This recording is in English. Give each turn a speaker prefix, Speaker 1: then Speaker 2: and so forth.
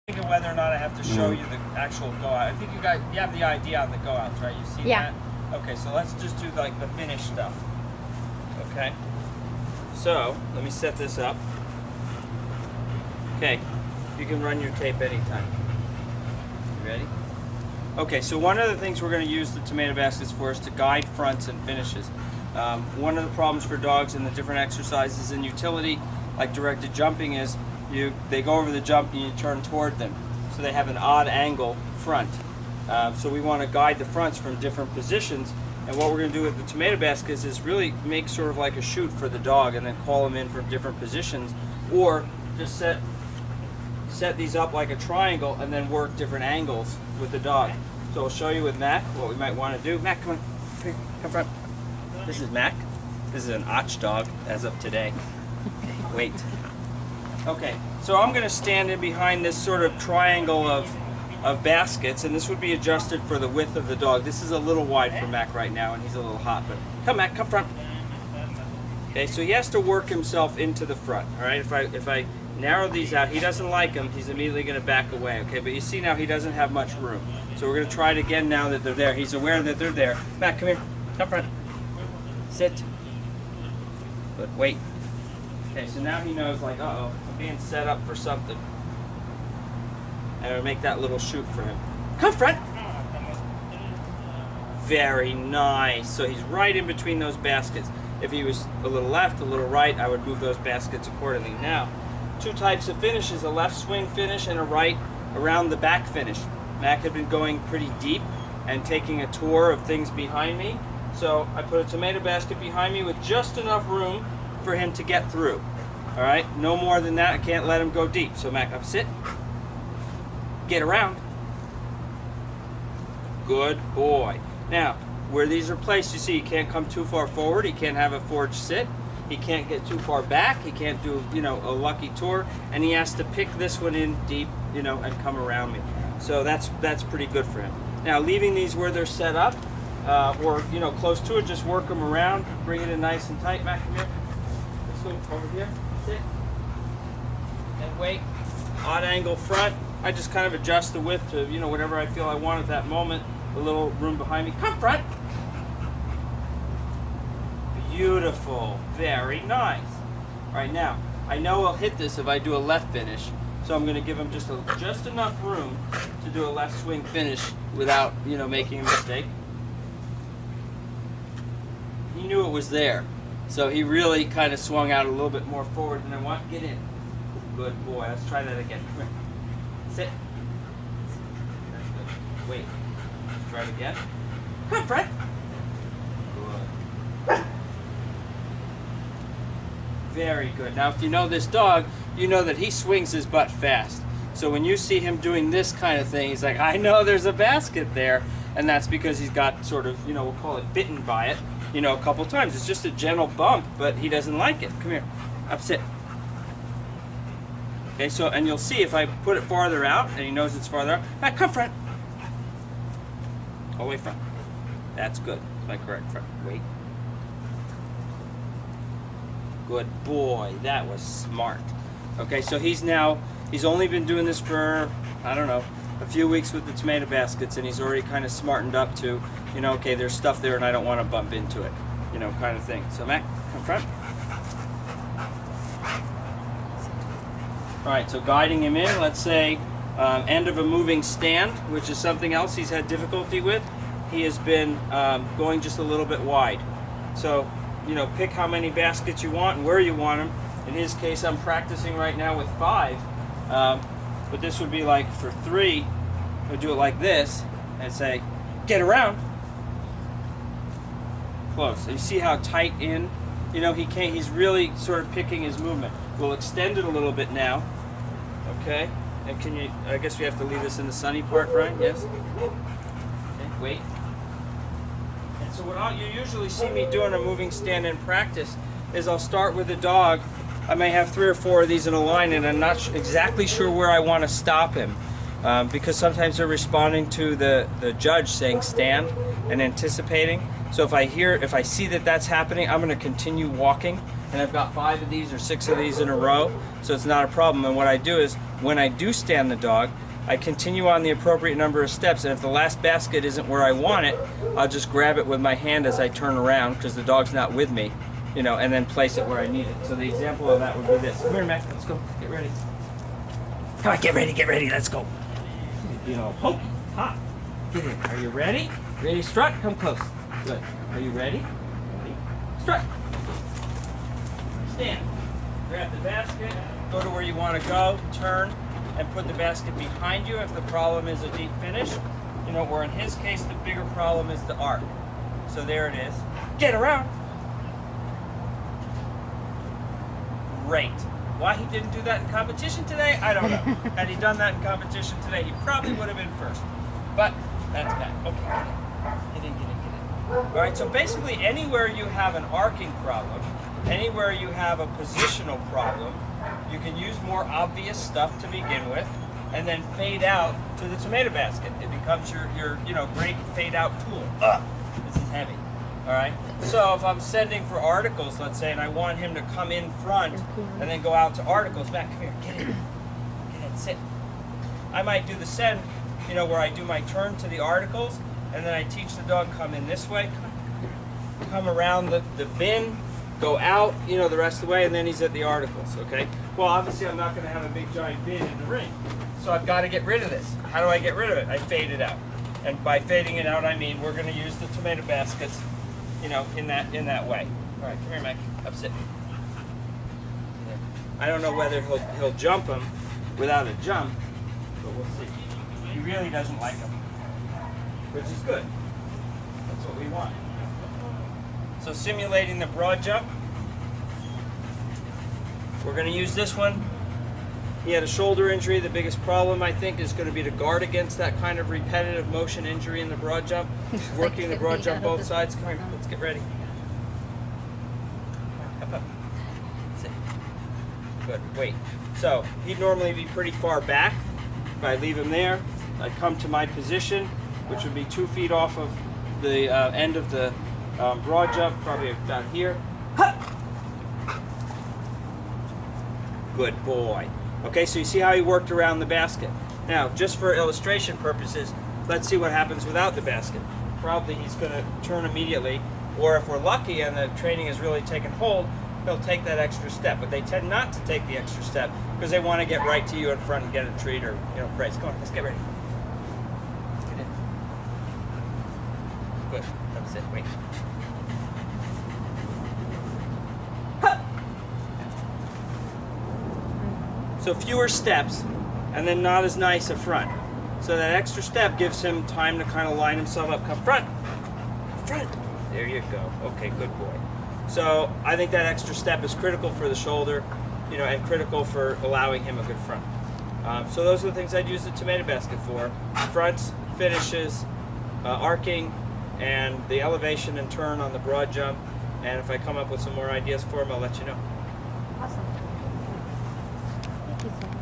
Speaker 1: Thinking whether or not I have to show you the actual go out. I think you have the idea on the go outs, right? You've seen that? Okay, so let's just do like the finish stuff. Okay. So let me set this up. Okay, you can run your tape anytime. You ready? Okay, so one of the things we're going to use the tomato baskets for is to guide fronts and finishes. One of the problems for dogs in the different exercises in utility, like directed jumping, is they go over the jump and you turn toward them. So they have an odd angle front. So we want to guide the fronts from different positions. And what we're going to do with the tomato baskets is really make sort of like a chute for the dog and then call them in from different positions. Or just set these up like a triangle and then work different angles with the dog. So I'll show you with Mac what we might want to do. Mac, come on. Here, come front. This is Mac. This is an Och dog as of today. Okay, wait. Okay, so I'm going to stand in behind this sort of triangle of baskets, and this would be adjusted for the width of the dog. This is a little wide for Mac right now, and he's a little hot, but come Mac, come front. Okay, so he has to work himself into the front, all right? If I narrow these out, he doesn't like them, he's immediately going to back away, okay? But you see now he doesn't have much room. So we're going to try it again now that they're there. He's aware that they're there. Mac, come here, come front. Sit. But wait. Okay, so now he knows, like, uh-oh, I'm being set up for something. And I'll make that little chute for him. Come front! Very nice. So he's right in between those baskets. If he was a little left, a little right, I would move those baskets accordingly. Now, two types of finishes, a left swing finish and a right around the back finish. Mac had been going pretty deep and taking a tour of things behind me. So I put a tomato basket behind me with just enough room for him to get through. All right, no more than that. I can't let him go deep. So Mac, up, sit. Get around. Good boy. Now, where these are placed, you see he can't come too far forward. He can't have a forged sit. He can't get too far back. He can't do, a lucky tour. And he has to pick this one in deep, and come around me. So that's pretty good for him. Now, leaving these where they're set up, or close to it, just work them around, bring it in nice and tight. Back here. Let's go over here. Sit. And wait. Odd angle front. I just kind of adjust the width to whatever I feel I want at that moment. A little room behind me. Come front. Beautiful. Very nice. All right, now I know I'll hit this if I do a left finish, so I'm going to give him just enough room to do a left swing finish without making a mistake. He knew it was there, so he really kind of swung out a little bit more forward than I want. Get in. Good boy. Let's try that again. Come here. Sit. That's good. Wait. Let's try it again. Come on, Fred. Good. Very good. Now, if you know this dog, you know that he swings his butt fast. So when you see him doing this kind of thing, he's like, I know there's a basket there. And that's because he's got sort of, we'll call it bitten by it, a couple times. It's just a gentle bump, but he doesn't like it. Come here. Up, sit. Okay, so, and you'll see if I put it farther out, and he knows it's farther out. Now, come front. All the way front. That's good. That's my correct front. Wait. Good boy. That was smart. Okay, so he's only been doing this for, I don't know, a few weeks with the tomato baskets, and he's already kind of smartened up to, okay, there's stuff there and I don't want to bump into it, kind of thing. So Mac, come front. All right, so guiding him in, let's say end of a moving stand, which is something else he's had difficulty with. He has been going just a little bit wide. So, pick how many baskets you want and where you want them. In his case, I'm practicing right now with 5. But this would be like for 3, I would do it like this and say, get around. Close. So you see how tight in? He's really sort of picking his movement. We'll extend it a little bit now. Okay. And I guess we have to leave this in the sunny part, Brian? Yes? Okay, wait. And so what you usually see me doing a moving stand in practice is I'll start with the dog. I may have 3 or 4 of these in a line, and I'm not exactly sure where I want to stop him, because sometimes they're responding to the judge saying stand and anticipating. So if I see that that's happening, I'm going to continue walking and I've got 5 of these or 6 of these in a row, so it's not a problem. And what I do is, when I do stand the dog, I continue on the appropriate number of steps, and if the last basket isn't where I want it, I'll just grab it with my hand as I turn around, because the dog's not with me, you know, and then place it where I need it. So the example of that would be this. Come here, Mac, let's go, get ready. Come on, get ready, let's go. You know, hope, hop, get in. Are you ready? Ready, strut, come close. Good. Are you ready? Ready, strut. Stand. Grab the basket, go to where you want to go, turn, and put the basket behind you if the problem is a deep finish. You know, or in his case, the bigger problem is the arc. So there it is. Get around. Great. Why he didn't do that in competition today, I don't know. Had he done that in competition today, he probably would have been first. But that's bad. Okay, get in. All right, so basically anywhere you have an arcing problem, anywhere you have a positional problem, you can use more obvious stuff to begin with, and then fade out to the tomato basket. It becomes your great fade out tool. This is heavy. All right. So if I'm sending for articles, let's say, and I want him to come in front and then go out to articles, back, come here, get in, sit. I might do the send, where I do my turn to the articles, and then I teach the dog come in this way, come around the bin, go out, the rest of the way, and then he's at the articles, okay? Well, obviously I'm not going to have a big giant bin in the ring, so I've got to get rid of this. How do I get rid of it? I fade it out. And by fading it out, I mean we're going to use the tomato baskets, in that way. All right, come here, Mike. Up, sit. I don't know whether he'll jump him without a jump, but we'll see. He really doesn't like them, which is good. That's what we want. So simulating the broad jump, we're going to use this one. He had a shoulder injury. The biggest problem, I think, is going to be to guard against that kind of repetitive motion injury in the broad jump. Working the broad jump both sides. Come here, let's get ready. Up. Sit. Good, wait. So, he'd normally be pretty far back. If I leave him there, I come to my position, which would be 2 feet off of the end of the broad jump, probably about here. Good boy. Okay, so you see how he worked around the basket. Now, just for illustration purposes, let's see what happens without the basket. Probably he's going to turn immediately, or if we're lucky and the training has really taken hold, he'll take that extra step. But they tend not to take the extra step because they want to get right to you in front and get a treat or praise. Come on, let's get ready. Get in. Good. That's it. Wait. So fewer steps, and then not as nice a front. So that extra step gives him time to kind of line himself up. Come front. Front. There you go. Okay, good boy. So I think that extra step is critical for the shoulder, and critical for allowing him a good front. So those are the things I'd use the tomato basket for. Fronts, finishes, arcing, and the elevation and turn on the broad jump. And if I come up with some more ideas for him, I'll let you know.
Speaker 2: Awesome. Thank you so much.